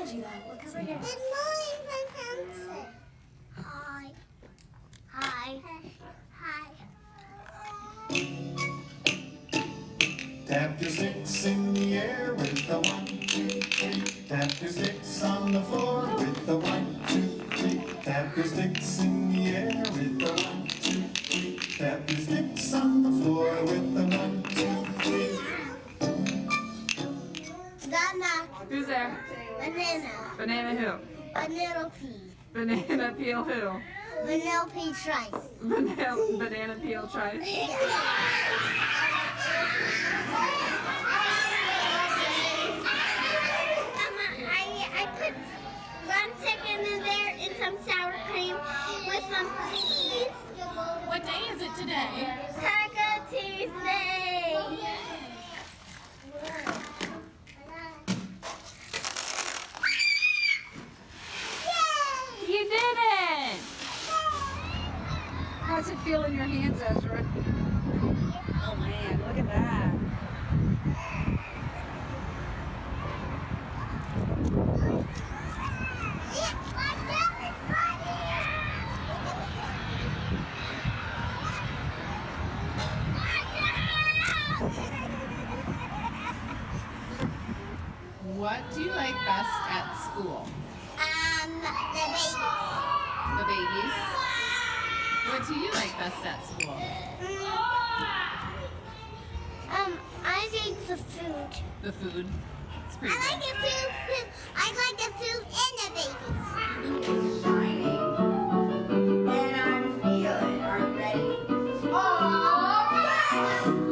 emoji though. Look over here. Good morning, my pencil. Hi. Hi. Hi. Tap your sticks in the air with the 1, 2, 3. Tap your sticks on the floor with the 1, 2, 3. Tap your sticks in the air with the 1, 2, 3. Tap your sticks on the floor with the 1, 2, 3. Banana. Who's there? Banana. Banana who? Banana pea. Banana peel who? Vanilla pea trice. Banana peel trice. I put 1 second in there and some sour cream with some cheese. What day is it today? Taco Tuesday. You did it! How's it feel in your hands, Ezra? Oh man, look at that. What do you like best at school? The babies. The babies. What do you like best at school? I think the food. The food. It's pretty I like good. the food. I like the food and the babies. And I'm feeling. Are you ready?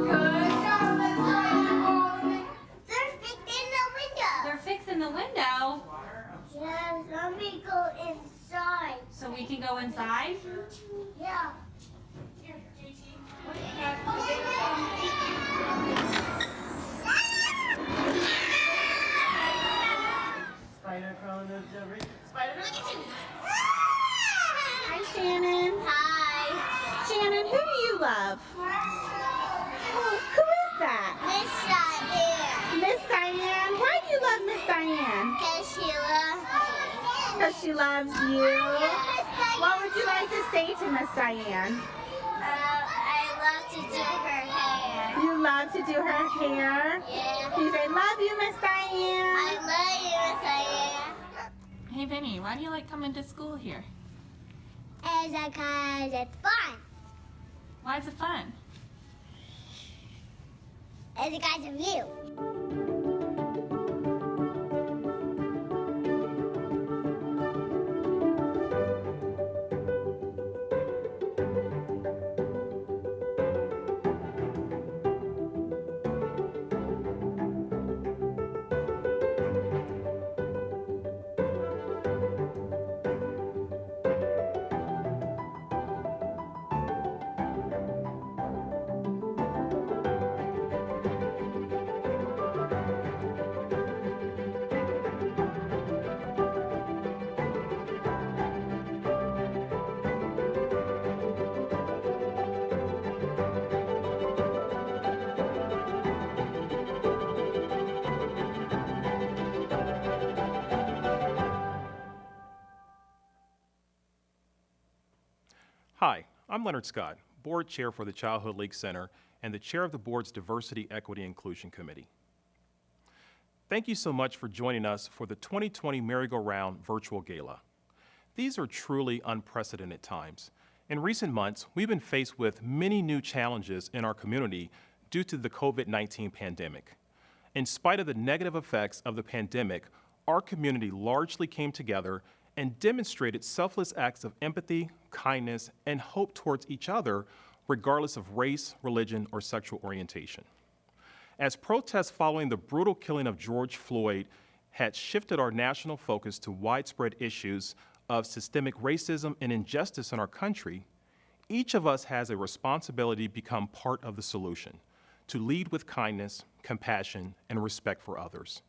Good job, Miss Ryan. They're fixed in the window. They're fixing the window Yes, let me go inside. so we can go inside. Yeah. Spider crawling up the ring. Spider. Hi, Shannon. Hi. Shannon, who do you love? Oh, who is that? Miss Diane. Miss Diane. Why do you love Miss Diane? Because she loves Because she loves you. What would you like to say to Miss Diane? I love to do her hair. You love to do her hair. Yeah. Can you say, love you, Miss Diane? I love you, Miss Diane. Hey, Vinny, why do you like coming to school here? Because it's fun. Why is it fun? It's because of you. Hi, I'm Leonard Scott, Board Chair for the Childhood League Center and the Chair of the Board's Diversity, Equity, Inclusion Committee. Thank you so much for joining us for the 2020 Merry-Go-Round Virtual Gala. These are truly unprecedented times. In recent months, we've been faced with many new challenges in our community due to the COVID-19 pandemic. In spite of the negative effects of the pandemic, our community largely came together and demonstrated selfless acts of empathy, kindness, and hope towards each other, regardless of race, religion, or sexual orientation. As protests following the brutal killing of George Floyd had shifted our national focus to widespread issues of systemic racism and injustice in our country, each of us has a responsibility to become part of the solution, to lead with kindness, compassion, and respect for others.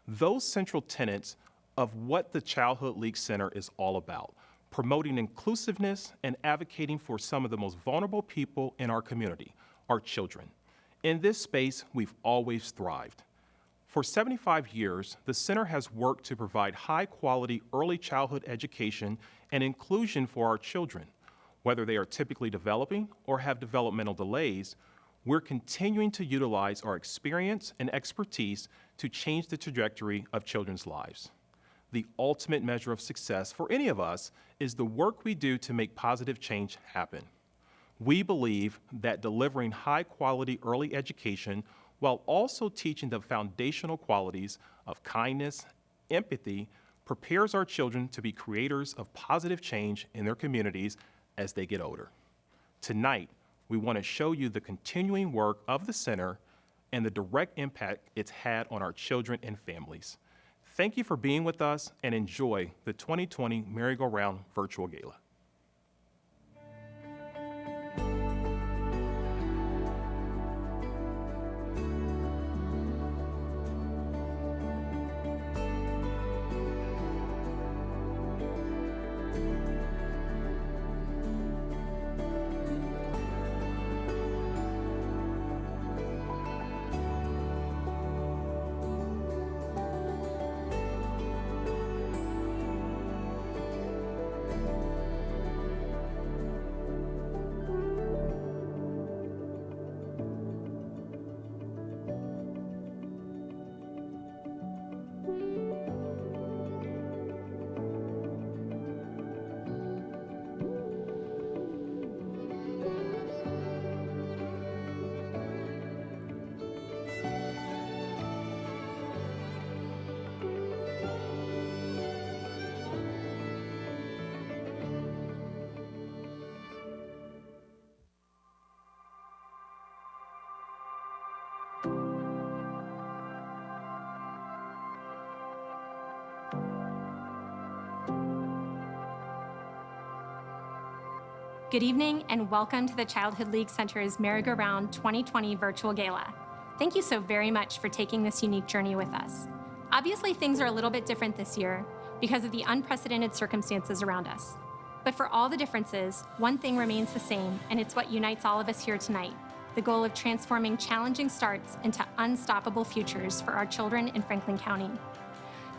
Those central tenets of what the Childhood League Center is all about, promoting inclusiveness and advocating for some of the most vulnerable people in our community, our children. In this space, we've always thrived. For 75 years, the center has worked to provide high-quality early childhood education and inclusion for our children. Whether they are typically developing or have developmental delays, we're continuing to utilize our experience and expertise to change the trajectory of children's lives. The ultimate measure of success for any of us is the work we do to make positive change happen. We believe that delivering high-quality early education while also teaching the foundational qualities of kindness, empathy, prepares our children to be creators of positive change in their communities as they get older. Tonight, we want to show you the continuing work of the center and the direct impact it's had on our children and families. Thank you for being with us and enjoy the 2020 Merry-Go-Round Virtual Gala. Good evening and welcome to the Childhood League Center's Merry-Go-Round 2020 Virtual Gala. Thank you so very much for taking this unique journey with us. Obviously, things are a little bit different this year because of the unprecedented circumstances around us. But for all the differences, one thing remains the same, and it's what unites all of us here tonight: the goal of transforming challenging starts into unstoppable futures for our children in Franklin County.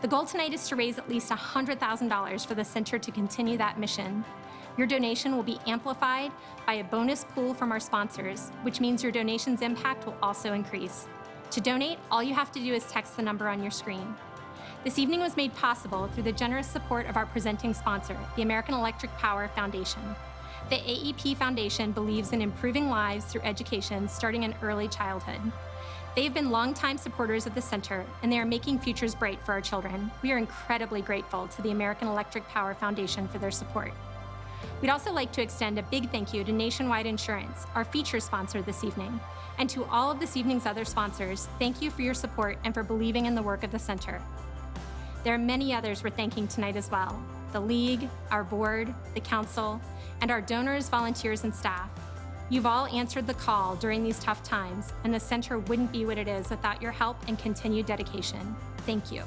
The goal tonight is to raise at least $100,000 for the center to continue that mission. Your donation will be amplified by a bonus pool from our sponsors, which means your donation's impact will also increase. To donate, all you have to do is text the number on your screen. This evening was made possible through the generous support of our presenting sponsor, the American Electric Power Foundation. The AEP Foundation believes in improving lives through education starting in early childhood. They've been longtime supporters of the center, and they are making futures bright for our children. We are incredibly grateful to the American Electric Power Foundation for their support. We'd also like to extend a big thank you to Nationwide Insurance, our feature sponsor this evening. And to all of this evening's other sponsors, thank you for your support and for believing in the work of the center. There are many others we're thanking tonight as well: the League, our board, the council, and our donors, volunteers, and staff. You've all answered the call during these tough times, and the center wouldn't be what it is without your help and continued dedication. Thank you.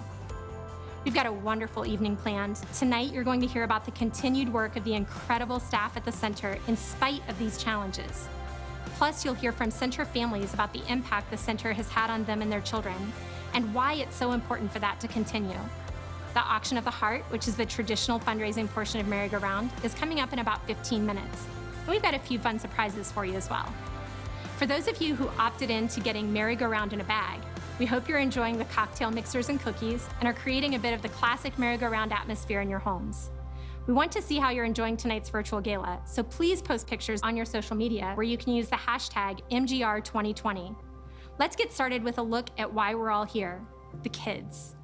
We've got a wonderful evening planned. Tonight, you're going to hear about the continued work of the incredible staff at the center in spite of these challenges. Plus, you'll hear from center families about the impact the center has had on them and their children, and why it's so important for that to continue. The Auction of the Heart, which is the traditional fundraising portion of Merry-Go-Round, is coming up in about 15 minutes. And we've got a few fun surprises for you as well. For those of you who opted in to getting Merry-Go-Round in a bag, we hope you're enjoying the cocktail mixers and cookies and are creating a bit of the classic merry-go-round atmosphere in your homes. We want to see how you're enjoying tonight's virtual gala, so please post pictures on your social media where you can use the hashtag MGR2020. Let's get started with a look at why we're all here: the kids.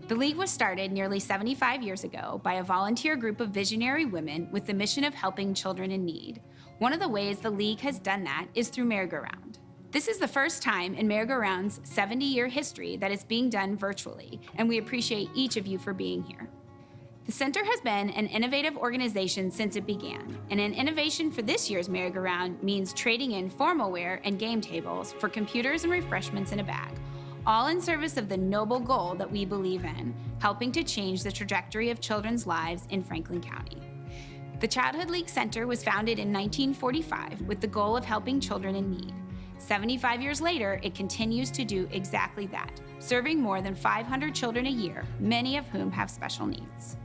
The League was started nearly 75 years ago by a volunteer group of visionary women with the mission of helping children in need. One of the ways the League has done that is through merry-go-round. This is the first time in merry-go-round's 70-year history that it's being done virtually, and we appreciate each of you for being here. The Center has been an innovative organization since it began, and an innovation for this year's merry-go-round means trading in formal wear and game tables for computers and refreshments in a bag, all in service of the noble goal that we believe in, helping to change the trajectory of children's lives in Franklin County. The Childhood League Center was founded in 1945 with the goal of helping children in need. 75 years later, it continues to do exactly that, serving more than 500 children a year, many of whom have special needs.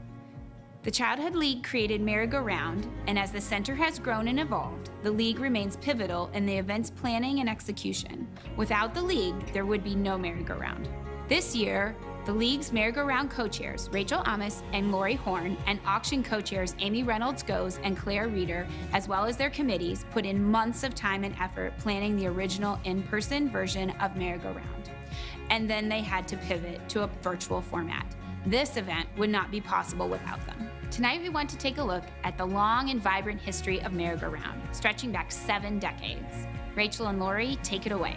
The Childhood League created merry-go-round, and as the center has grown and evolved, the League remains pivotal in the event's planning and execution. Without the League, there would be no merry-go-round. This year, the League's merry-go-round co-chairs, Rachel Amos and Lori Horn, and auction co-chairs Amy Reynolds-Goes and Claire Reeder, as well as their committees, put in months of time and effort planning the original in-person version of merry-go-round. And then they had to pivot to a virtual format. This event would not be possible without them. Tonight we want to take a look at the long and vibrant history of merry-go-round, stretching back 7 decades. Rachel and Lori, take it away.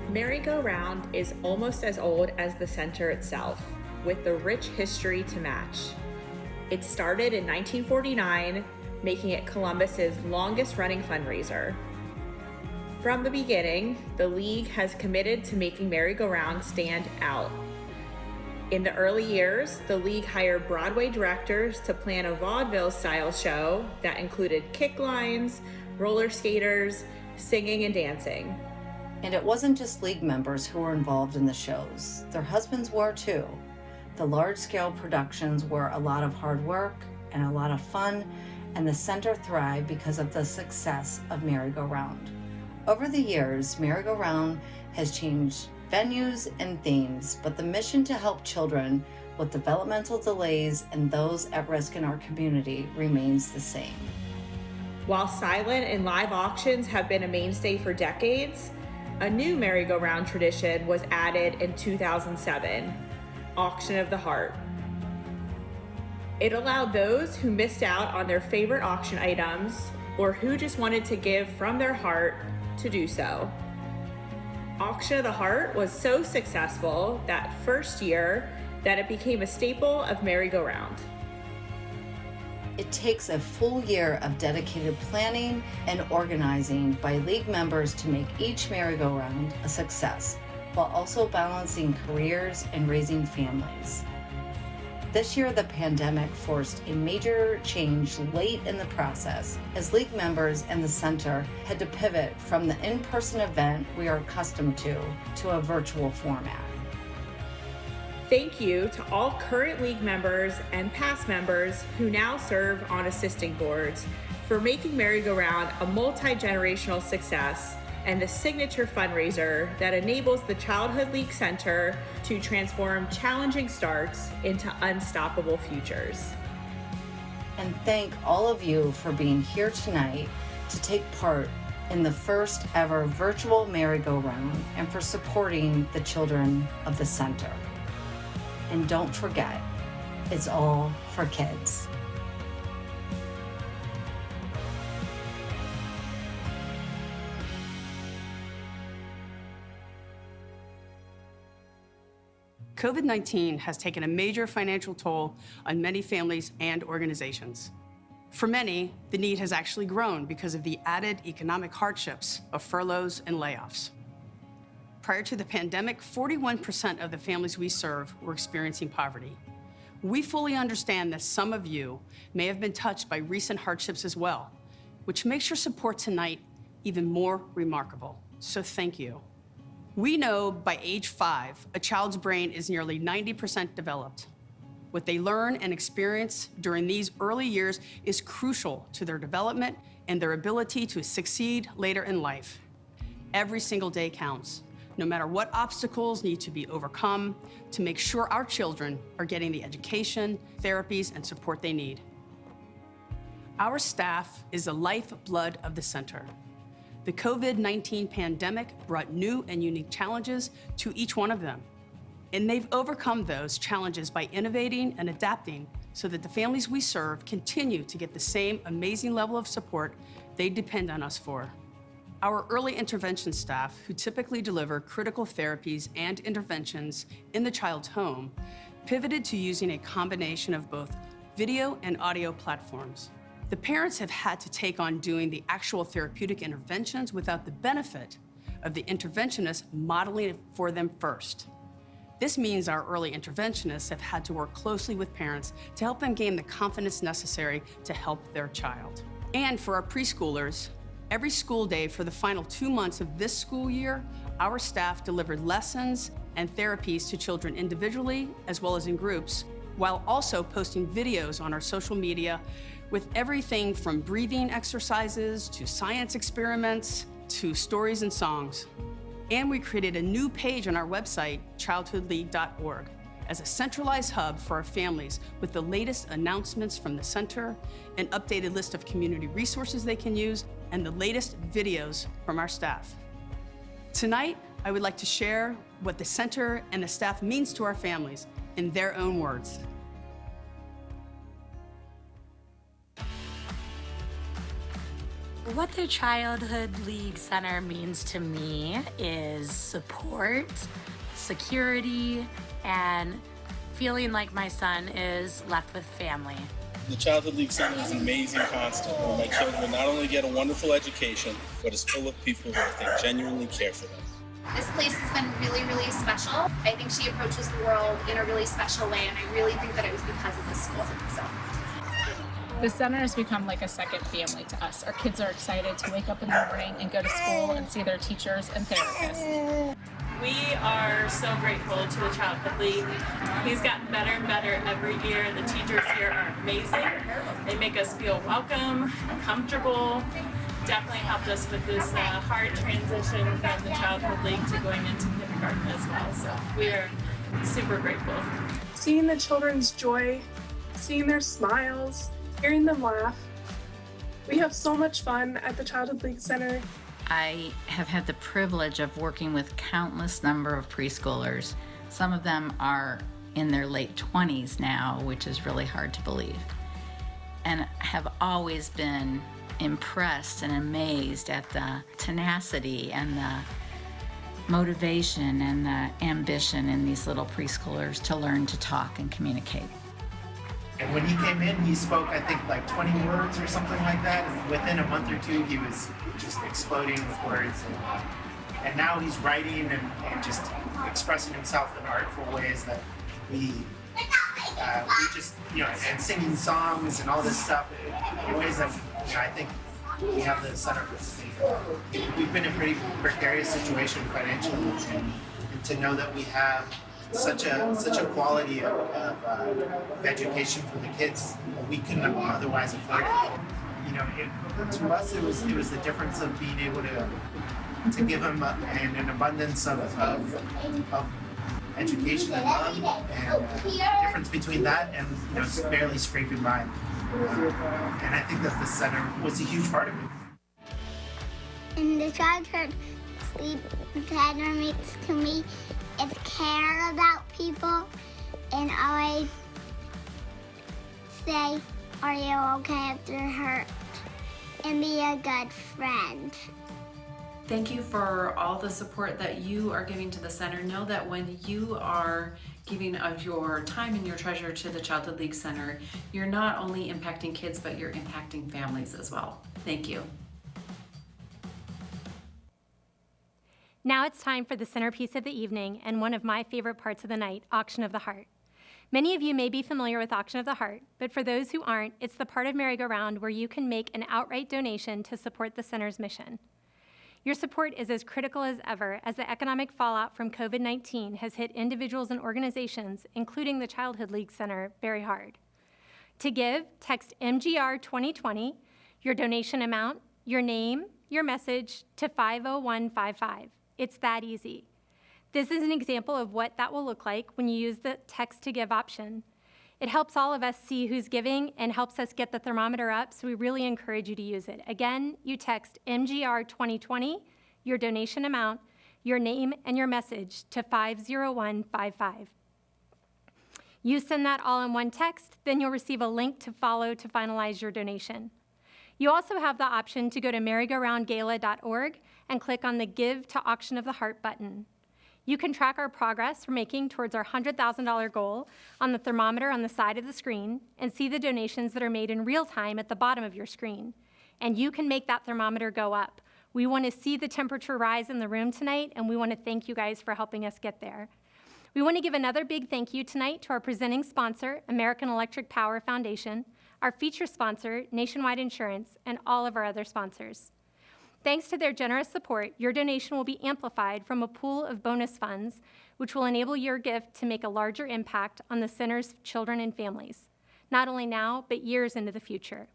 Merry-go-round is almost as old as the center itself, with the rich history to match. It started in 1949, making it Columbus's longest-running fundraiser. From the beginning, the League has committed to making merry-go-round stand out. In the early years, the League hired Broadway directors to plan a vaudeville-style show that included kick lines, roller skaters, singing and dancing. And it wasn't just League members who were involved in the shows. Their husbands were too. The large-scale productions were a lot of hard work and a lot of fun, and the center thrived because of the success of merry-go-round. Over the years, merry-go-round has changed venues and themes, but the mission to help children with developmental delays and those at risk in our community remains the same. While silent and live auctions have been a mainstay for decades, a new merry-go-round tradition was added in 2007, Auction of the Heart. It allowed those who missed out on their favorite auction items or who just wanted to give from their heart to do so. Auction of the Heart was so successful that first year that it became a staple of merry-go-round. It takes a full year of dedicated planning and organizing by League members to make each merry-go-round a success, while also balancing careers and raising families. This year, the pandemic forced a major change late in the process as League members and the center had to pivot from the in-person event we are accustomed to a virtual format. Thank you to all current League members and past members who now serve on assisting boards for making merry-go-round a multi-generational success and the signature fundraiser that enables the Childhood League Center to transform challenging starts into unstoppable futures. And thank all of you for being here tonight to take part in the first ever virtual merry-go-round and for supporting the children of the center. And don't forget, it's all for kids. COVID-19 has taken a major financial toll on many families and organizations. For many, the need has actually grown because of the added economic hardships of furloughs and layoffs. Prior to the pandemic, 41% of the families we serve were experiencing poverty. We fully understand that some of you may have been touched by recent hardships as well, which makes your support tonight even more remarkable. So thank you. We know by age 5, a child's brain is nearly 90% developed. What they learn and experience during these early years is crucial to their development and their ability to succeed later in life. Every single day counts, no matter what obstacles need to be overcome to make sure our children are getting the education, therapies, and support they need. Our staff is the lifeblood of the center. The COVID-19 pandemic brought new and unique challenges to each one of them. And they've overcome those challenges by innovating and adapting so that the families we serve continue to get the same amazing level of support they depend on us for. Our early intervention staff, who typically deliver critical therapies and interventions in the child's home, pivoted to using a combination of both video and audio platforms. The parents have had to take on doing the actual therapeutic interventions without the benefit of the interventionist modeling it for them first. This means our early interventionists have had to work closely with parents to help them gain the confidence necessary to help their child. And for our preschoolers, every school day for the final 2 months of this school year, our staff delivered lessons and therapies to children individually as well as in groups, while also posting videos on our social media with everything from breathing exercises to science experiments to stories and songs. And we created a new page on our website, childhoodleague.org, as a centralized hub for our families with the latest announcements from the center, an updated list of community resources they can use, and the latest videos from our staff. Tonight, I would like to share what the center and the staff means to our families in their own words. What the Childhood League Center means to me is support, security, and feeling like my son is left with family. The Childhood League Center is an amazing constant where my children not only get a wonderful education, but is full of people who I think genuinely care for them. This place has been really, really special. I think she approaches the world in a really special way, and I really think that it was because of this school. So. The center has become like a second family to us. Our kids are excited to wake up in the morning and go to school and see their teachers and therapists. We are so grateful to the Childhood League. He's gotten better and better every year. The teachers here are amazing. They make us feel welcome, comfortable. Definitely helped us with this hard transition from the Childhood League to going into kindergarten as well. So we are super grateful. Seeing the children's joy, seeing their smiles, hearing them laugh. We have so much fun at the Childhood League Center. I have had the privilege of working with countless number of preschoolers. Some of them are in their late 20s now, which is really hard to believe. And have always been impressed and amazed at the tenacity and the motivation and the ambition in these little preschoolers to learn to talk and communicate. And when he came in, he spoke, I think, like 20 words or something like that. And within a month or two, he was just exploding with words. And now he's writing and just expressing himself in artful ways that we just, and singing songs and all this stuff in ways that, I think we have the center for. We've been in a pretty precarious situation financially, and to know that we have such a quality of education for the kids that we couldn't have otherwise afford it. To us, it was the difference of being able to give them an abundance of education and love, and the difference between that and barely scraping by. And I think that the center was a huge part of it. And the Childhood League Center means to me is care about people and always say, "Are you okay if they're hurt?" and be a good friend. Thank you for all the support that you are giving to the center. Know that when you are giving of your time and your treasure to the Childhood League Center, you're not only impacting kids, but you're impacting families as well. Thank you. Now it's time for the centerpiece of the evening and one of my favorite parts of the night, Auction of the Heart. Many of you may be familiar with Auction of the Heart, but for those who aren't, it's the part of Merry-Go-Round where you can make an outright donation to support the center's mission. Your support is as critical as ever as the economic fallout from COVID-19 has hit individuals and organizations, including the Childhood League Center, very hard. To give, text MGR 2020, your donation amount, your name, your message to 50155. It's that easy. This is an example of what that will look like when you use the text to give option. It helps all of us see who's giving and helps us get the thermometer up, so we really encourage you to use it. Again, you text MGR 2020, your donation amount, your name and your message to 50155. You send that all in one text, then you'll receive a link to follow to finalize your donation. You also have the option to go to merry-go-round-gala.org and click on the Give to Auction of the Heart button. You can track our progress we're making towards our $100,000 goal on the thermometer on the side of the screen and see the donations that are made in real time at the bottom of your screen. And you can make that thermometer go up. We want to see the temperature rise in the room tonight, and we want to thank you guys for helping us get there. We want to give another big thank you tonight to our presenting sponsor, American Electric Power Foundation, our feature sponsor, Nationwide Insurance, and all of our other sponsors. Thanks to their generous support, your donation will be amplified from a pool of bonus funds, which will enable your gift to make a larger impact on the center's children and families, not only now, but years into the future.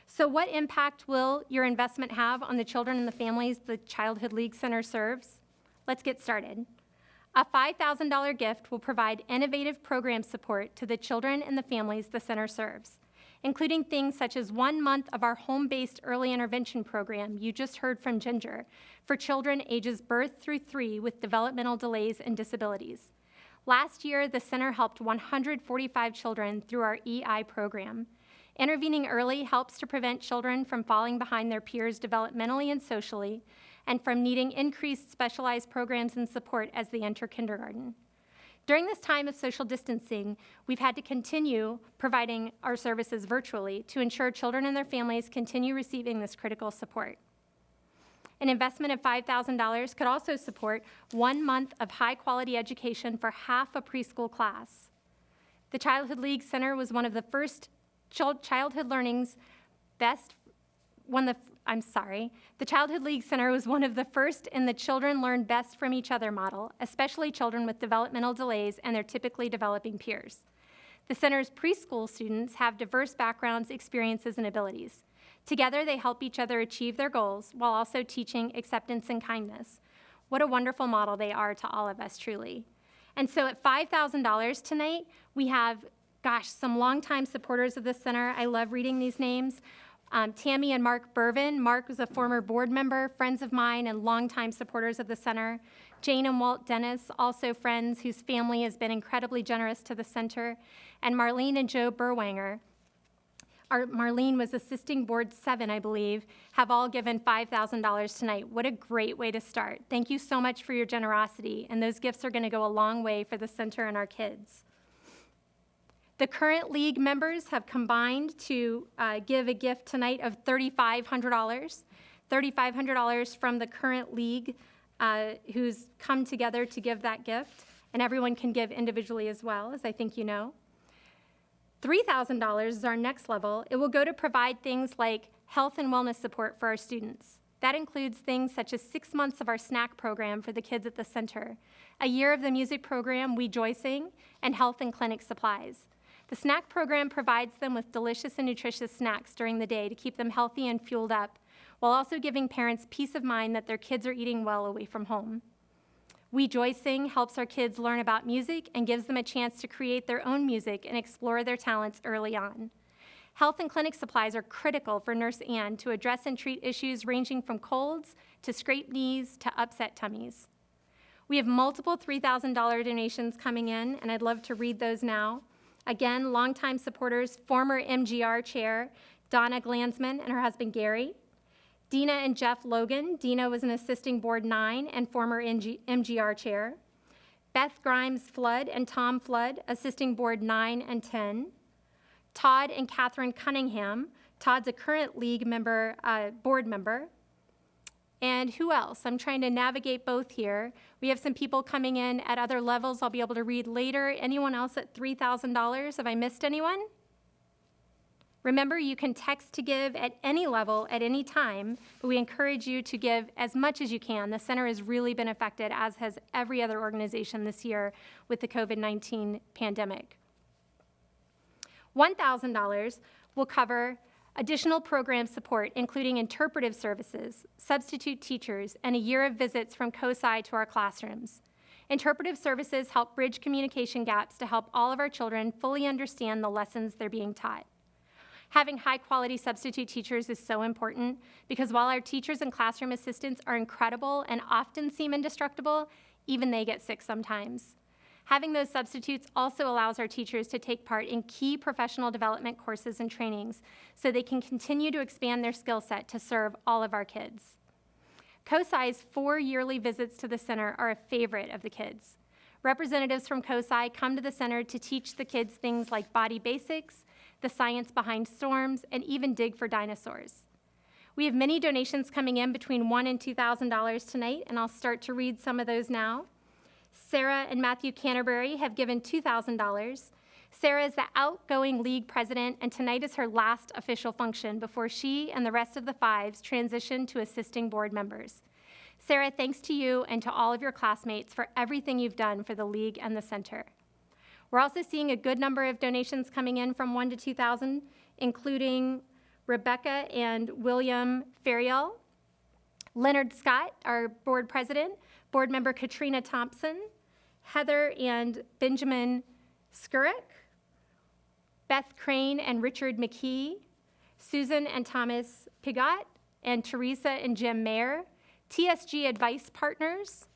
So what impact will your investment have on the children and the families the Childhood League Center serves? Let's get started. A $5,000 gift will provide innovative program support to the children and the families the center serves, including things such as 1 month of our home-based early intervention program you just heard from Ginger for children ages birth through 3 with developmental delays and disabilities. Last year, the center helped 145 children through our EI program. Intervening early helps to prevent children from falling behind their peers developmentally and socially, and from needing increased specialized programs and support as they enter kindergarten. During this time of social distancing, we've had to continue providing our services virtually to ensure children and their families continue receiving this critical support. An investment of $5,000 could also support 1 month of high-quality education for half a preschool class. The Childhood League Center was one of the first Childhood Learning's best, the Childhood League Center was one of the first in the Children Learn Best from Each Other model, especially children with developmental delays and their typically developing peers. The center's preschool students have diverse backgrounds, experiences, and abilities. Together, they help each other achieve their goals while also teaching acceptance and kindness. What a wonderful model they are to all of us, truly. And so at $5,000 tonight, we have, some longtime supporters of this center. I love reading these names. Tammy and Mark Bervin. Mark was a former board member, friends of mine, and longtime supporters of the center. Jane and Walt Dennis, also friends whose family has been incredibly generous to the center. And Marlene and Joe Burwanger. Marlene was assisting board 7, I believe, have all given $5,000 tonight. What a great way to start. Thank you so much for your generosity, and those gifts are going to go a long way for the center and our kids. The current league members have combined to give a gift tonight of $3,500. $3,500 from the current league who's come together to give that gift, and everyone can give individually as well, as I think you know. $3,000 is our next level. It will go to provide things like health and wellness support for our students. That includes things such as 6 months of our snack program for the kids at the center, a year of the music program We Joy Sing, and health and clinic supplies. The snack program provides them with delicious and nutritious snacks during the day to keep them healthy and fueled up, while also giving parents peace of mind that their kids are eating well away from home. We Joy Sing helps our kids learn about music and gives them a chance to create their own music and explore their talents early on. Health and clinic supplies are critical for Nurse Ann to address and treat issues ranging from colds to scraped knees to upset tummies. We have multiple $3,000 donations coming in, and I'd love to read those now. Again, longtime supporters, former MGR chair Donna Glansman and her husband Gary, Dina and Jeff Logan. Dina was an assisting board 9 and former MGR chair. Beth Grimes Flood and Tom Flood, assisting board 9 and 10. Todd and Catherine Cunningham. Todd's a current league member, board member. And who else? I'm trying to navigate both here. We have some people coming in at other levels I'll be able to read later. Anyone else at $3,000? Have I missed anyone? Remember, you can text to give at any level at any time, but we encourage you to give as much as you can. The center has really been affected, as has every other organization this year with the COVID-19 pandemic. $1,000 will cover additional program support, including interpretive services, substitute teachers, and a year of visits from COSI to our classrooms. Interpretive services help bridge communication gaps to help all of our children fully understand the lessons they're being taught. Having high-quality substitute teachers is so important because while our teachers and classroom assistants are incredible and often seem indestructible, even they get sick sometimes. Having those substitutes also allows our teachers to take part in key professional development courses and trainings so they can continue to expand their skill set to serve all of our kids. COSI's 4 yearly visits to the center are a favorite of the kids. Representatives from COSI come to the center to teach the kids things like body basics, the science behind storms, and even dig for dinosaurs. We have many donations coming in between $1,000 and $2,000 tonight, and I'll start to read some of those now. Sarah and Matthew Canterbury have given $2,000. Sarah is the outgoing league president, and tonight is her last official function before she and the rest of the fives transition to assisting board members. Sarah, thanks to you and to all of your classmates for everything you've done for the league and the center. We're also seeing a good number of donations coming in from $1,000 to $2,000, including Rebecca and William Ferriel, Leonard Scott, our board president, board member Katrina Thompson, Heather and Benjamin Skurek, Beth Crane and Richard McKee, Susan and Thomas Pigot, and Teresa and Jim Mayer, TSG Advice Partners,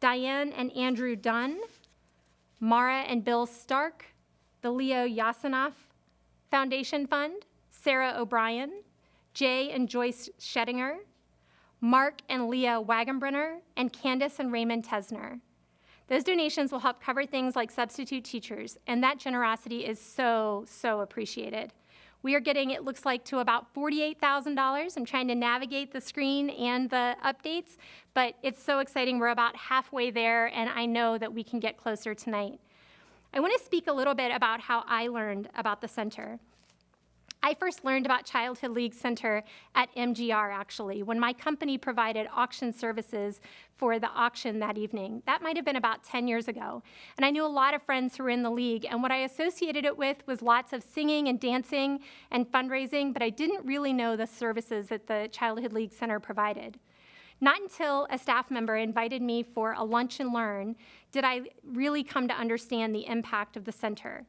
Diane and Andrew Dunn, Mara and Bill Stark, the Leo Yasinoff Foundation Fund, Sarah O'Brien, Jay and Joyce Schettinger, Mark and Leah Wagenbrenner, and Candace and Raymond Tesner. Those donations will help cover things like substitute teachers, and that generosity is so, so appreciated. We are getting, it looks like, to about $48,000. I'm trying to navigate the screen and the updates, but it's so exciting. We're about halfway there, and I know that we can get closer tonight. I want to speak a little bit about how I learned about the center. I first learned about Childhood League Center at MGR, actually, when my company provided auction services for the auction that evening. That might have been about 10 years ago. And I knew a lot of friends who were in the league, and what I associated it with was lots of singing and dancing and fundraising, but I didn't really know the services that the Childhood League Center provided. Not until a staff member invited me for a lunch and learn did I really come to understand the impact of the center.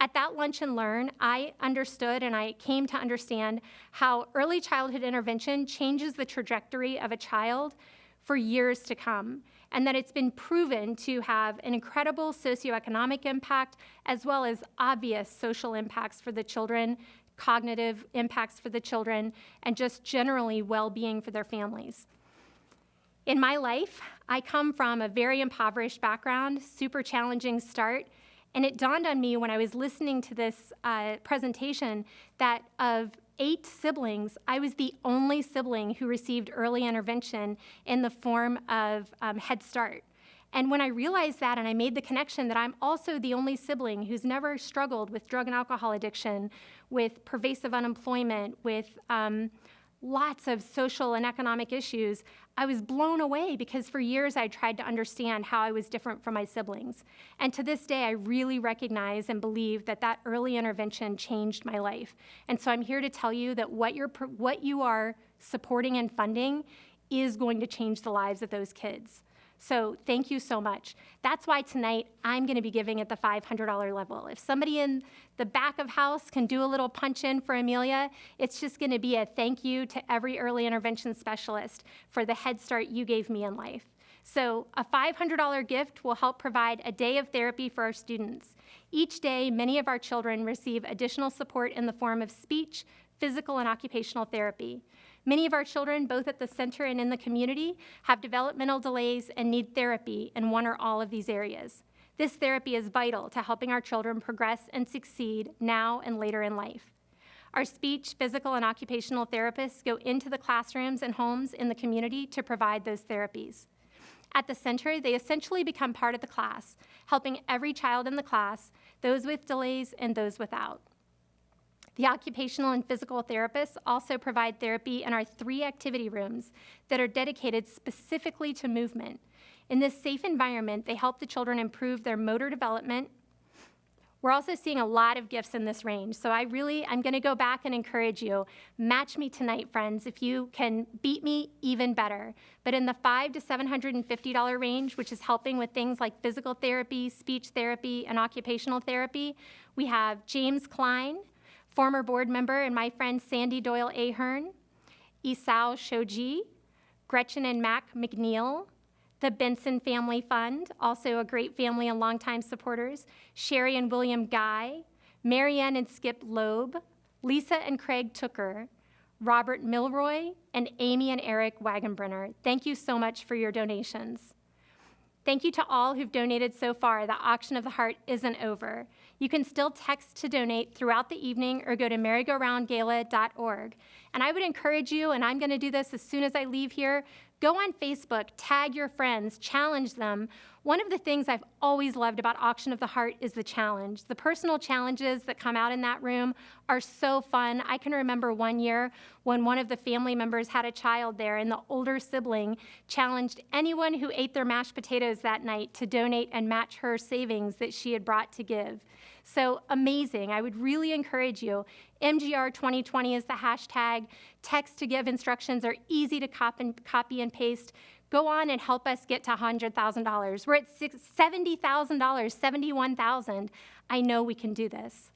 At that lunch and learn, I understood and I came to understand how early childhood intervention changes the trajectory of a child for years to come, and that it's been proven to have an incredible socioeconomic impact as well as obvious social impacts for the children, cognitive impacts for the children, and just generally well-being for their families. In my life, I come from a very impoverished background, super challenging start, and it dawned on me when I was listening to this presentation that of 8 siblings, I was the only sibling who received early intervention in the form of Head Start. And when I realized that and I made the connection that I'm also the only sibling who's never struggled with drug and alcohol addiction, with pervasive unemployment, with lots of social and economic issues, I was blown away because for years I tried to understand how I was different from my siblings. And to this day, I really recognize and believe that that early intervention changed my life. And so I'm here to tell you that what you are supporting and funding is going to change the lives of those kids. So thank you so much. That's why tonight I'm going to be giving at the $500 level. If somebody in the back of house can do a little punch in for Amelia, it's just going to be a thank you to every early intervention specialist for the Head Start you gave me in life. So a $500 gift will help provide a day of therapy for our students. Each day, many of our children receive additional support in the form of speech, physical, and occupational therapy. Many of our children, both at the center and in the community, have developmental delays and need therapy in one or all of these areas. This therapy is vital to helping our children progress and succeed now and later in life. Our speech, physical, and occupational therapists go into the classrooms and homes in the community to provide those therapies. At the center, they essentially become part of the class, helping every child in the class, those with delays and those without. The occupational and physical therapists also provide therapy in our 3 activity rooms that are dedicated specifically to movement. In this safe environment, they help the children improve their motor development. We're also seeing a lot of gifts in this range, so I'm going to go back and encourage you. Match me tonight, friends. If you can beat me, even better. But in the $500 to $750 range, which is helping with things like physical therapy, speech therapy, and occupational therapy, we have James Klein, former board member and my friend Sandy Doyle Ahern, Isao Shoji, Gretchen and Mac McNeil, the Benson Family Fund, also a great family and longtime supporters, Sherry and William Guy, Marianne and Skip Loeb, Lisa and Craig Tooker, Robert Milroy, and Amy and Eric Wagenbrenner. Thank you so much for your donations. Thank you to all who've donated so far. The Auction of the Heart isn't over. You can still text to donate throughout the evening or go to merry-go-round-gala.org. And I would encourage you, and I'm gonna do this as soon as I leave here, go on Facebook, tag your friends, challenge them. One of the things I've always loved about Auction of the Heart is the challenge. The personal challenges that come out in that room are so fun. I can remember one year when one of the family members had a child there, and the older sibling challenged anyone who ate their mashed potatoes that night to donate and match her savings that she had brought to give. So amazing. I would really encourage you. MGR 2020 is the hashtag. Text to give instructions are easy to copy and paste. Go on and help us get to $100,000. We're at $70,000, $71,000. I know we can do this.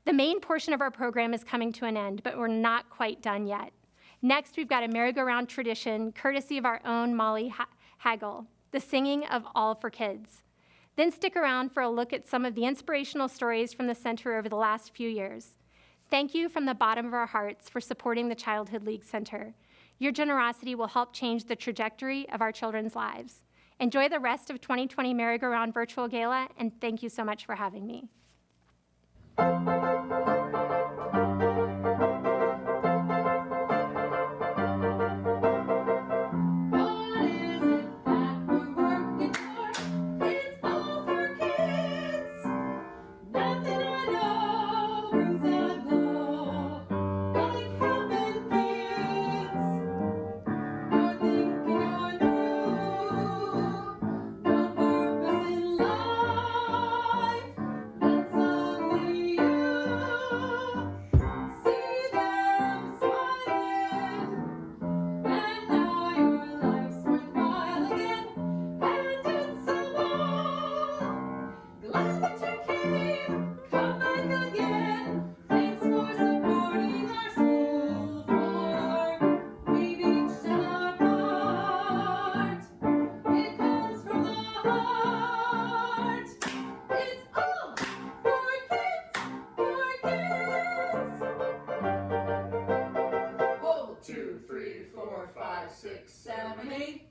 The main portion of our program is coming to an end, but we're not quite done yet. Next, we've got a merry-go-round tradition, courtesy of our own Molly Hagkull, the singing of All for Kids. Then stick around for a look at some of the inspirational stories from the center over the last few years. Thank you from the bottom of our hearts for supporting the Childhood League Center. Your generosity will help change the trajectory of our children's lives. Enjoy the rest of 2020 Merry-Go-Round Virtual Gala, and thank you so much for having me.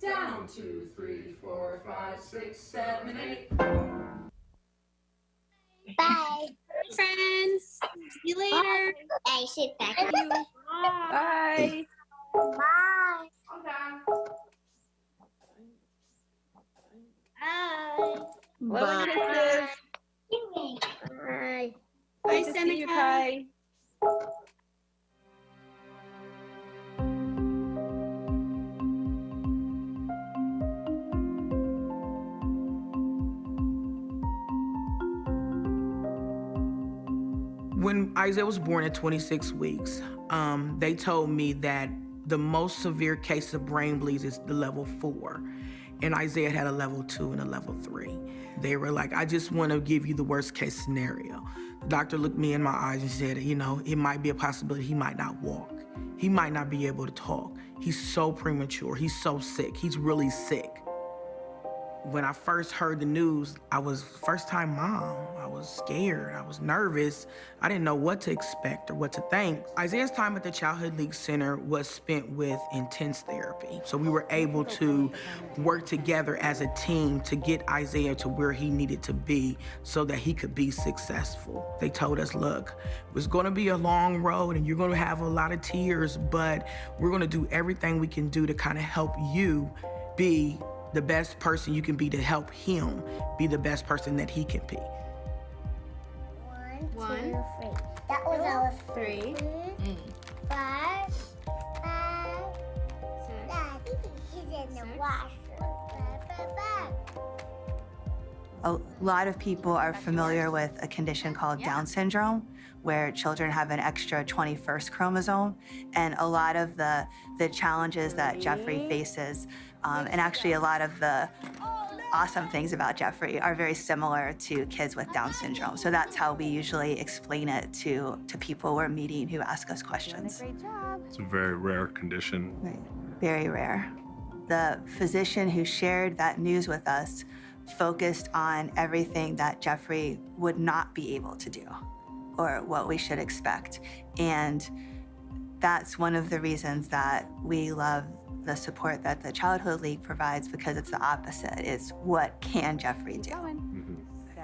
Down, 2, 3, 4, 5, 6, 7, 8. Bye. Friends, see you later. Bye. Sit back. Bye. Bye. Bye. Bye. Bye, Seneca. When Isaiah was born at 26 weeks, they told me that the most severe case of brain bleeds is the level 4, and Isaiah had a level 2 and a level 3. They were like, I just want to give you the worst case scenario. The doctor looked me in my eyes and said, you know, it might be a possibility he might not walk. He might not be able to talk. He's so premature. He's so sick. He's really sick. When I first heard the news, I was first-time mom. I was scared, I was nervous. I didn't know what to expect or what to think. Isaiah's time at the Childhood League Center was spent with intense therapy. So we were able to work together as a team to get Isaiah to where he needed to be so that he could be successful. They told us, look, it's gonna be a long road and you're gonna have a lot of tears, but we're gonna do everything we can do to kind of help you be the best person you can be, to help him be the best person that he can be. 1, 2, 3. That was our 3. 5. 5. He's in the washroom. A lot of people are familiar with a condition called Down syndrome, where children have an extra 21st chromosome, and a lot of the challenges that Jeffrey faces, and actually a lot of the awesome things about Jeffrey are very similar to kids with Down syndrome. So that's how we usually explain it to people we're meeting who ask us questions. Great job. It's a very rare condition. Right. Very rare. The physician who shared that news with us focused on everything that Jeffrey would not be able to do or what we should expect. And that's one of the reasons that we love the support that the Childhood League provides, because it's the opposite. It's what can Jeffrey do?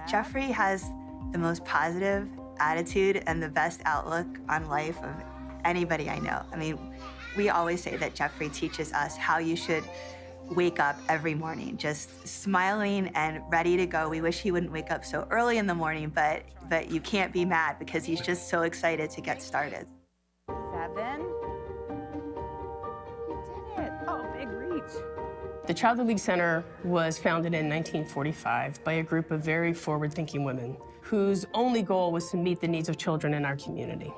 Jeffrey has the most positive attitude and the best outlook on life of anybody I know. I mean, we always say that Jeffrey teaches us how you should wake up every morning, just smiling and ready to go. We wish he wouldn't wake up so early in the morning, but you can't be mad because he's just so excited to get started. 7. You did it. Oh, big reach. The Childhood League Center was founded in 1945 by a group of very forward-thinking women whose only goal was to meet the needs of children in our community.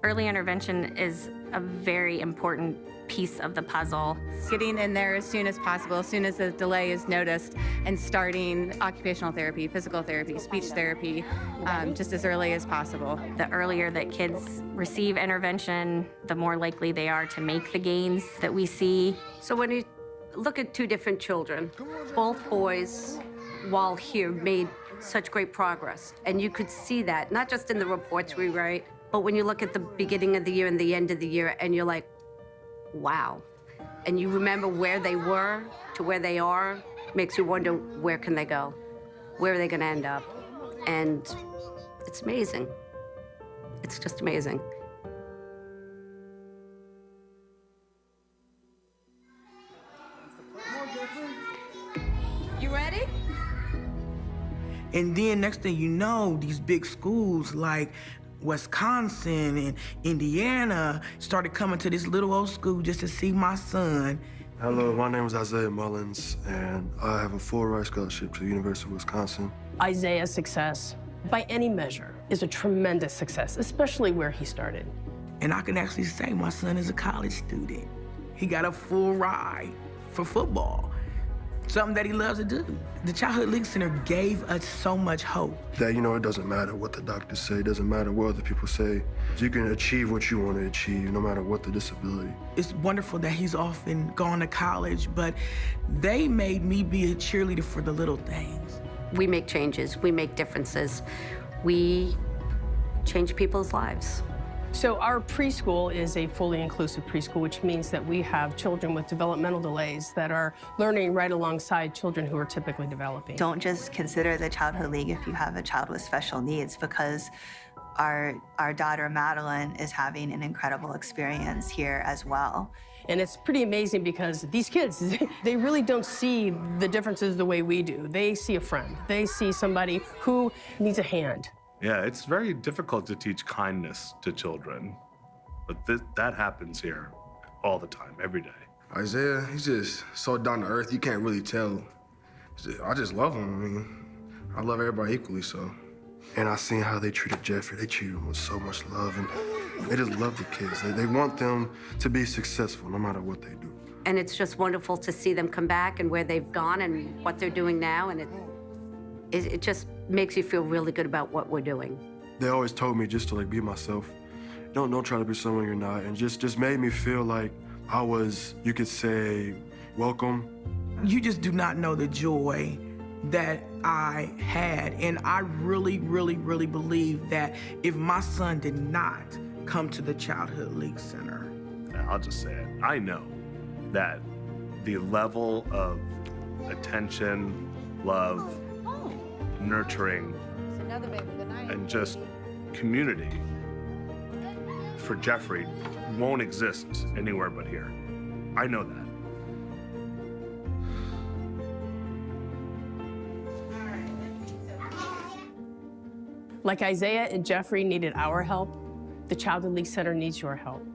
Early intervention is a very important piece of the puzzle. Getting in there as soon as possible, as soon as the delay is noticed, and starting occupational therapy, physical therapy, speech therapy, just as early as possible. The earlier that kids receive intervention, the more likely they are to make the gains that we see. So when you look at two different children, both boys, while here, made such great progress. And you could see that, not just in the reports we write, but when you look at the beginning of the year and the end of the year, and you're like, wow. And you remember where they were to where they are, makes you wonder, where can they go? Where are they gonna end up? And it's amazing. It's just amazing. You ready? And then next thing you know, these big schools like Wisconsin and Indiana started coming to this little old school just to see my son. Hello, my name is Isaiah Mullins, and I have a full ride scholarship to the University of Wisconsin. Isaiah's success, by any measure, is a tremendous success, especially where he started. And I can actually say my son is a college student. He got a full ride for football, something that he loves to do. The Childhood League Center gave us so much hope. That, you know, it doesn't matter what the doctors say, it doesn't matter what other people say. You can achieve what you want to achieve, no matter what the disability. It's wonderful that he's off and gone to college, but they made me be a cheerleader for the little things. We make changes, we make differences. We change people's lives. So our preschool is a fully inclusive preschool, which means that we have children with developmental delays that are learning right alongside children who are typically developing. Don't just consider the Childhood League if you have a child with special needs, because our daughter Madeline is having an incredible experience here as well. And it's pretty amazing because these kids, they really don't see the differences the way we do. They see a friend. They see somebody who needs a hand. Yeah, it's very difficult to teach kindness to children, but that happens here all the time, every day. Isaiah, he's just so down to earth, you can't really tell. I just love him. I mean, I love everybody equally, so. And I seen how they treated Jeffrey. They treated him with so much love, and they just love the kids. They want them to be successful no matter what they do. And it's just wonderful to see them come back and where they've gone and what they're doing now, and it just makes you feel really good about what we're doing. They always told me just to be myself. Don't try to be someone you're not, and just made me feel like I was, you could say, welcome. You just do not know the joy that I had, and I really, really, really believe that if my son did not come to the Childhood League Center. I'll just say it. I know that the level of attention, love, nurturing, and just community for Jeffrey won't exist anywhere but here. I know that. Like Isaiah and Jeffrey needed our help, the Childhood League Center needs your help.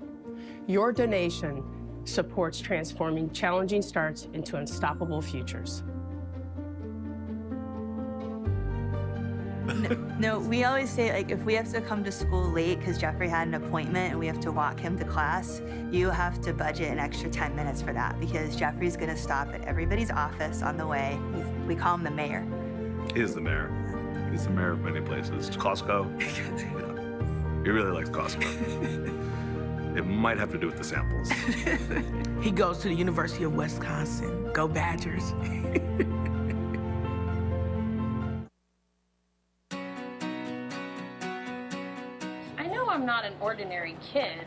Your donation supports transforming challenging starts into unstoppable futures. No, we always say, like, if we have to come to school late because Jeffrey had an appointment and we have to walk him to class, you have to budget an extra 10 minutes for that because Jeffrey's gonna stop at everybody's office on the way. We call him the mayor. He is the mayor. He's the mayor of many places. Costco. He really likes Costco. It might have to do with the samples. He goes to the University of Wisconsin. Go Badgers. I know I'm not an ordinary kid.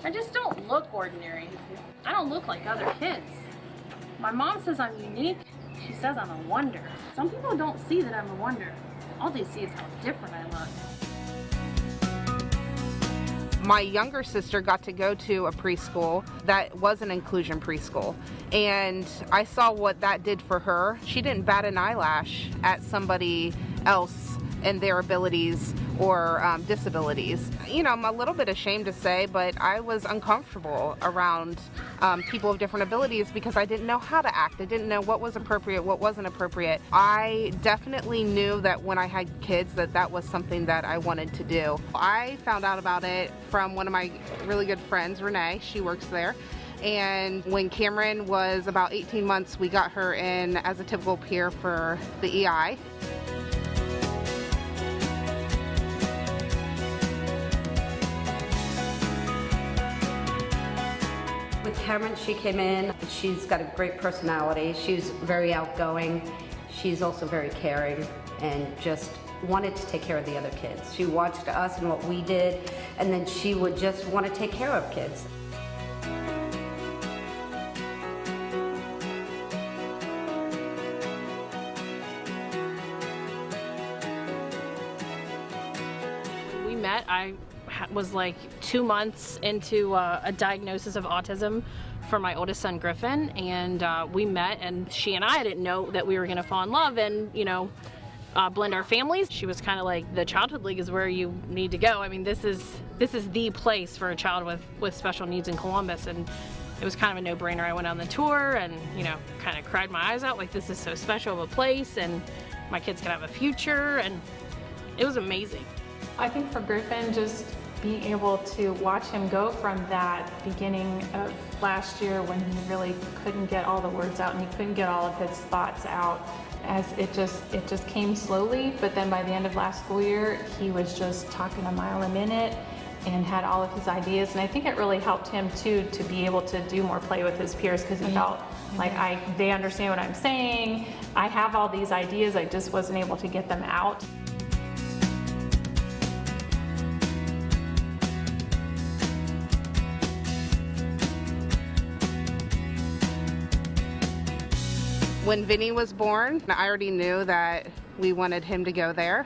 I just don't look ordinary. I don't look like other kids. My mom says I'm unique. She says I'm a wonder. Some people don't see that I'm a wonder. All they see is how different I look. My younger sister got to go to a preschool that was an inclusion preschool, and I saw what that did for her. She didn't bat an eyelash at somebody else and their abilities or disabilities. You know, I'm a little bit ashamed to say, but I was uncomfortable around people of different abilities because I didn't know how to act. I didn't know what was appropriate, what wasn't appropriate. I definitely knew that when I had kids that was something that I wanted to do. I found out about it from one of my really good friends, Renee. She works there. And when Cameron was about 18 months, we got her in as a typical peer for the EI. With Cameron, she came in. She's got a great personality. She's very outgoing. She's also very caring and just wanted to take care of the other kids. She watched us and what we did, and then she would just want to take care of kids. We met, I was like 2 months into a diagnosis of autism for my oldest son, Griffin, and we met, and she and I didn't know that we were gonna fall in love and, you know, blend our families. She was kind of like, the Childhood League is where you need to go. I mean, this is the place for a child with special needs in Columbus, and it was kind of a no-brainer. I went on the tour and, you know, kind of cried my eyes out, like, this is so special of a place, and my kids can have a future, and it was amazing. I think for Griffin, just being able to watch him go from that beginning of last year when he really couldn't get all the words out and he couldn't get all of his thoughts out, as it just came slowly, but then by the end of last school year, he was just talking a mile a minute and had all of his ideas, and I think it really helped him too to be able to do more play with his peers because he felt like they understand what I'm saying. I have all these ideas, I just wasn't able to get them out. When Vinny was born, I already knew that we wanted him to go there.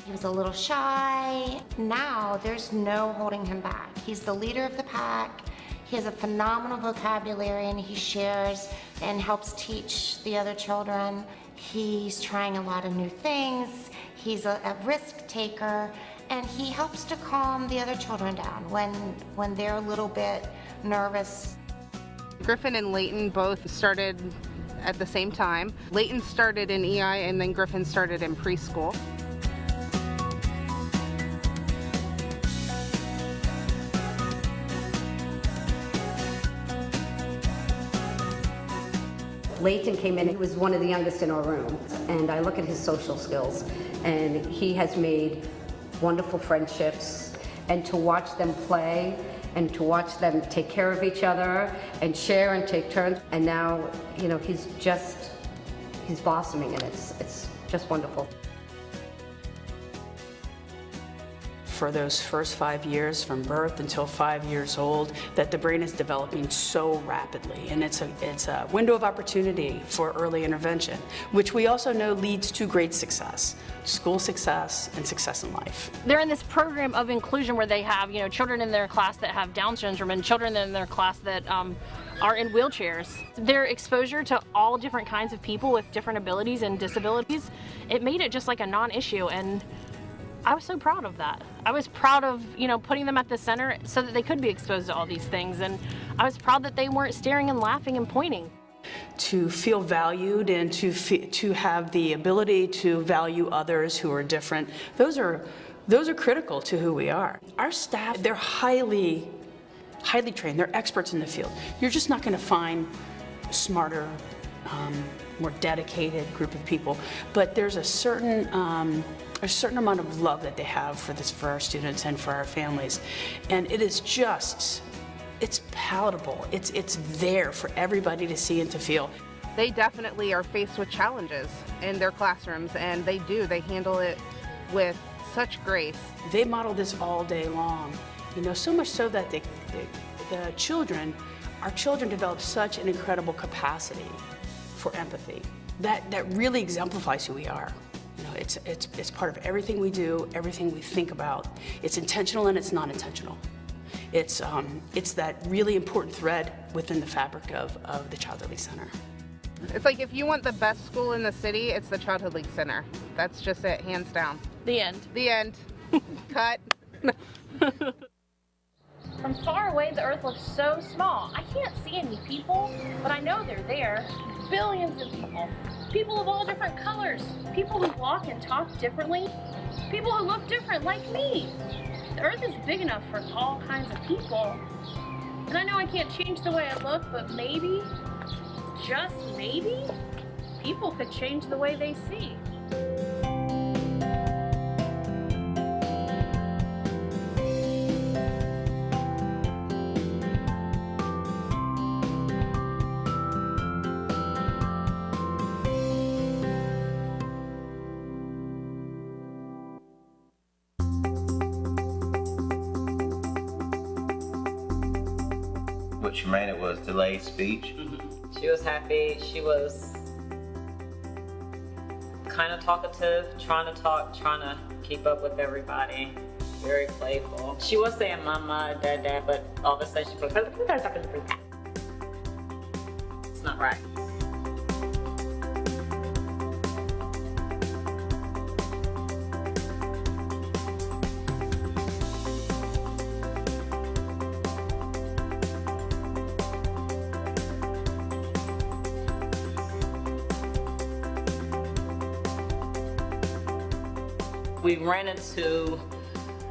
He was a little shy. Now there's no holding him back. He's the leader of the pack. He has a phenomenal vocabulary and he shares and helps teach the other children. He's trying a lot of new things. He's a risk taker, and he helps to calm the other children down when they're a little bit nervous. Griffin and Leighton both started at the same time. Leighton started in EI and then Griffin started in preschool. Leighton came in, he was one of the youngest in our room, and I look at his social skills, and he has made wonderful friendships, and to watch them play, and to watch them take care of each other, and share and take turns, and now, you know, he's blossoming, and it's just wonderful. For those first 5 years, from birth until 5 years old, that the brain is developing so rapidly, and it's a window of opportunity for early intervention, which we also know leads to great success, school success and success in life. They're in this program of inclusion where they have, you know, children in their class that have Down syndrome and children in their class that are in wheelchairs. Their exposure to all different kinds of people with different abilities and disabilities, it made it just like a non-issue, and I was so proud of that. I was proud of, you know, putting them at the center so that they could be exposed to all these things, and I was proud that they weren't staring and laughing and pointing. to feel valued and to have the ability to value others who are different, those are critical to who we are. Our staff, they're highly trained. They're experts in the field. You're just not going to find smarter, more dedicated group of people. But there's a certain amount of love that they have for our students and for our families, and it is just, it's palatable. It's there for everybody to see and to feel. They definitely are faced with challenges in their classrooms, and they handle it with such grace. They model this all day long, so much so that our children develop such an incredible capacity for empathy. That really exemplifies who we are. It's part of everything we do, everything we think about. It's intentional and it's not intentional. It's that really important thread within the fabric of the Childhood League Center. It's like if you want the best school in the city, it's the Childhood League Center. That's just it, hands down. The end. The end. Cut. From far away, the Earth looks so small. I can't see any people, but I know they're there. Billions of people. People of all different colors. People who walk and talk differently. People who look different, like me. The Earth is big enough for all kinds of people. And I know I can't change the way I look, but maybe, just maybe, people could change the way they see. What Tremaine was delayed speech. She was happy. She was kind of talkative, trying to talk, trying to keep up with everybody. Very playful. She was saying mama, dad, but all of a sudden she was like, it's not right. We ran into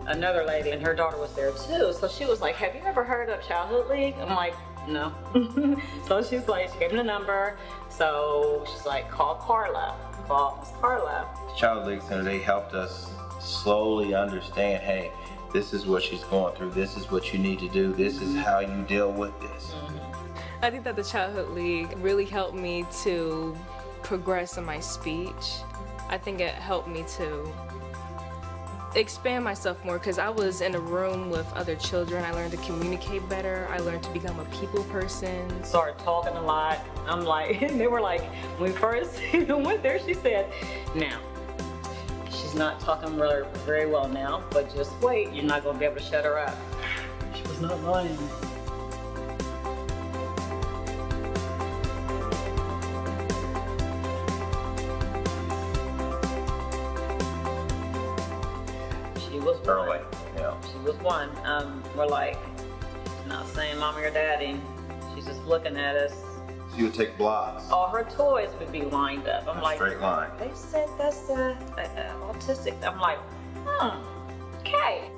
another lady and her daughter was there too. So she was like, have you ever heard of Childhood League? I'm like, no. So she's like, she gave me the number. So she's like, call Carla. Call Miss Carla. Childhood League Center, they helped us slowly understand, hey, this is what she's going through. This is what you need to do. This is how you deal with this. I think that the Childhood League really helped me to progress in my speech. I think it helped me to expand myself more because I was in a room with other children. I learned to communicate better. I learned to become a people person. Started talking a lot. I'm like, they were like, when we first went there, she said, now, she's not talking very well now, but just wait, you're not gonna be able to shut her up. She was not lying. Was early. Yeah. She was one. We're like, not saying mommy or daddy. She's just looking at us. So you would take blocks. All her toys would be lined up. I'm like, straight line. They said that's autistic. I'm like, okay.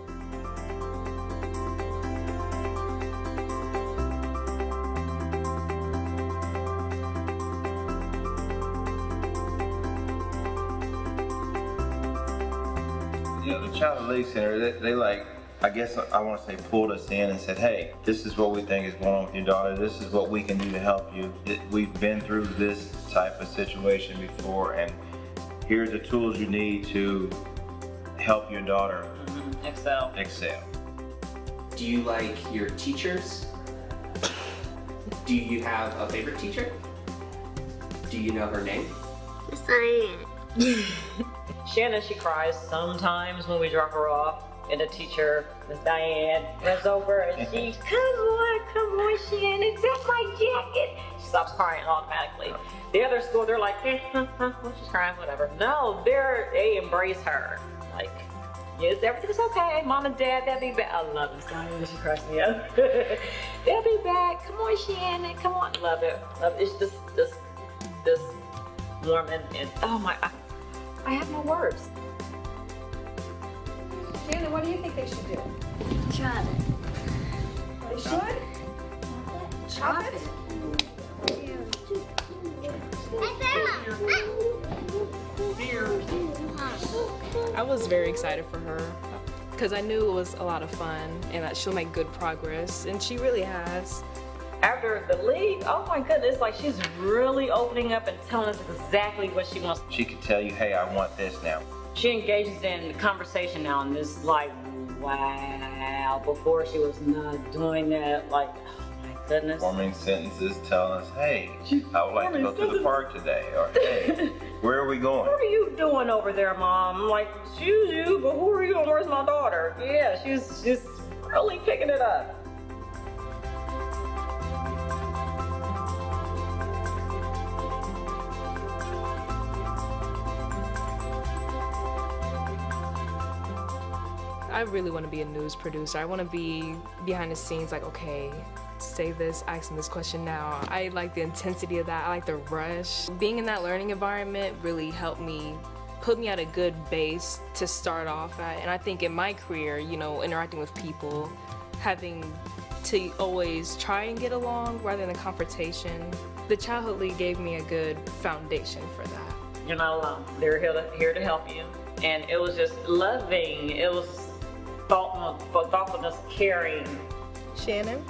The Childhood League Center, they like, I guess I want to say pulled us in and said, hey, this is what we think is going on with your daughter. This is what we can do to help you. We've been through this type of situation before, and here's the tools you need to help your daughter excel. Do you like your teachers? Do you have a favorite teacher? Do you know her name? Miss Diane. Shannon, she cries sometimes when we drop her off, and the teacher, Miss Diane, runs over and she, come on, Shannon, take my jacket. She stops crying automatically. The other school, they're like, well, she's crying, whatever. No, they embrace her. Like, Yes, everything's okay. Mom and Dad, they'll be back. I love this guy. She cracks me up. They'll be back. Come on, Shannon. Come on. Love it. Love it. It's just warm and oh my, I have no words. Shannon, what do you think they should do? Chop it. They should? Chop it? I was very excited for her because I knew it was a lot of fun and that she'll make good progress, and she really has. After the league, oh my goodness, like she's really opening up and telling us exactly what she wants. She could tell you, hey, I want this now. She engages in conversation now, and it's like, wow. Before she was not doing that, like, oh my goodness. Forming sentences telling us, hey, I would like to go to the park today, or hey, where are we going? What are you doing over there, Mom? I'm like, excuse you, but who are you and where's my daughter? Yeah, she's just really picking it up. I really want to be a news producer. I want to be behind the scenes, like, okay, say this, ask them this question now. I like the intensity of that. I like the rush. Being in that learning environment really helped me, put me at a good base to start off at. And I think in my career, you know, interacting with people, having to always try and get along rather than a confrontation, the Childhood League gave me a good foundation for that. You're not alone. They're here to help you. And it was just loving. It was thoughtfulness, caring. Shannon,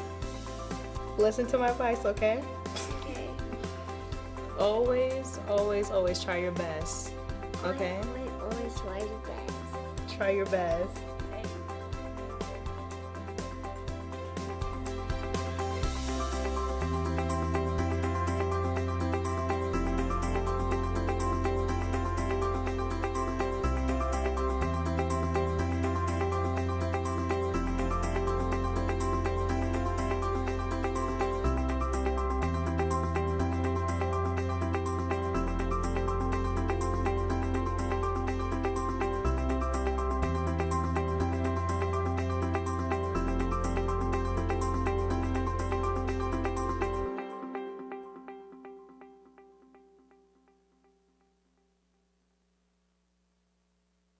listen to my advice, okay? Okay. Always, always, always try your best, okay? Always try your best. Try your best.